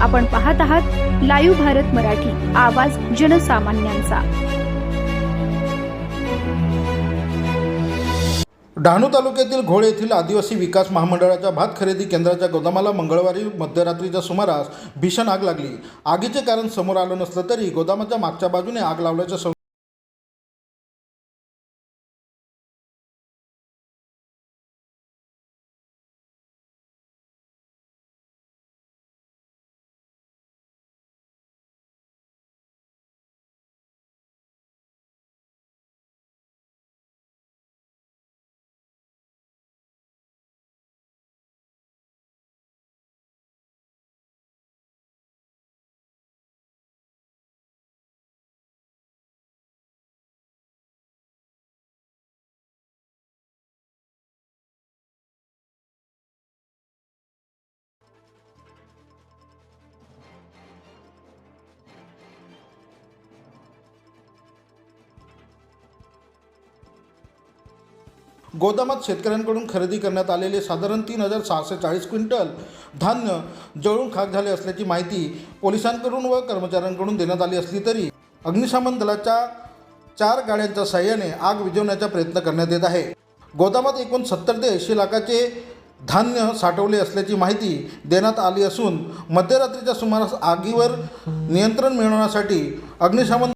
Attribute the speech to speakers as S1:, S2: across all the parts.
S1: आपण पाहत आहात लाईव्ह भारत मराठी, आवाज जनसामान्यांचा।
S2: डहाणू तालुक्यातील घोळ येथील आदिवासी विकास महामंडळाच्या भात खरेदी केंद्राच्या गोदामाला मंगळवारी मध्यरात्रीच्या सुमारास भीषण आग लागली। आगीचे कारण समोर आलं नसलं तरी गोदामाच्या मागच्या बाजूने आग लावल्याच्या गोदामात शेतकऱ्यांकडून खरेदी करण्यात आलेले साधारण 3640 क्विंटल धान्य जळून खाक झाले असल्याची माहिती पोलिसांकडून व कर्मचाऱ्यांकडून देण्यात आली असली तरी अग्निशमन दलाच्या 4 गाड्यांच्या साहाय्याने आग विझवण्याचा प्रयत्न करण्यात येत आहे। गोदामात एकूण 70 ते 80 लाखाचे धान्य साठवले असल्याची माहिती देण्यात आली असून मध्यरात्रीच्या सुमारास आगीवर नियंत्रण मिळवण्यासाठी अग्निशमन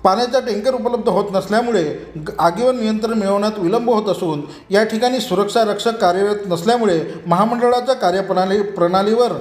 S2: पाण्याचा टँकर उपलब्ध होत नसल्यामुळे आगीवर नियंत्रण मिळवण्यात विलंब होत असून या ठिकाणी सुरक्षा रक्षक कार्यरत नसल्यामुळे महामंडळाच्या कार्यप्रणालीवर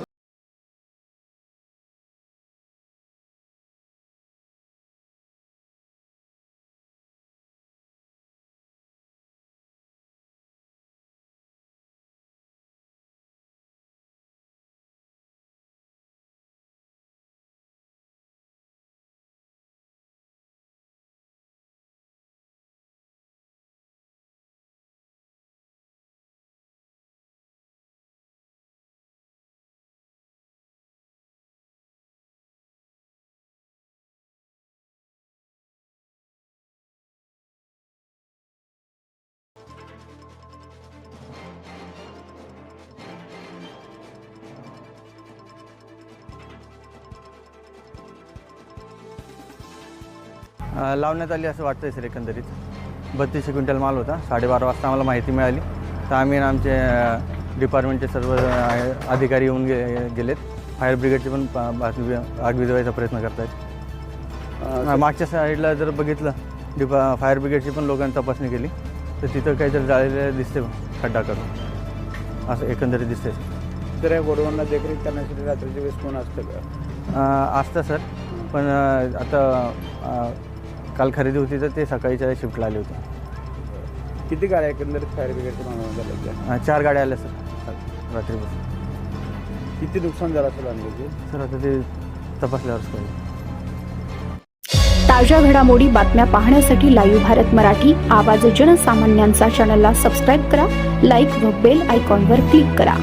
S3: लावण्यात आली असं वाटतंय सर। एकंदरीत 3200 क्विंटल माल होता। 12:30 वाजता आम्हाला माहिती मिळाली तर आम्ही आमचे डिपार्टमेंटचे सर्व अधिकारी येऊन गेलेत। फायर ब्रिगेडचे पण आग विझवायचा प्रयत्न करत आहेत। मागच्या साईडला जर बघितलं फायर ब्रिगेडची पण लोकांनी तपासणी केली तर तिथं काहीतरी जाळलेलं दिसते, खड्डा करून असं एकंदरीत दिसते।
S4: तर या गोडवांना देखरेख करण्यासाठी रात्रीच्या वेळेस कोण
S3: असतं सर, पण आता काल खरेदी होती तर ते सकाळीच्या शिफ्टला आले होते।
S4: किती गाड्या एकंदरीत फायर ब्रिगेडच्या मागण्या
S3: 4 गाड्या आल्या सर रात्रीपासून।
S4: किती नुकसान झालं असेल अंदाजे
S3: सर? आता ते तपासल्यावरच कळेल।
S1: ताज्या घडामोडी बातम्या पाहण्यासाठी लाईव्ह भारत मराठी, आवाज जनसामान्यांचा चॅनलला सबस्क्राईब करा, लाईक व बेल आयकॉनवर क्लिक करा।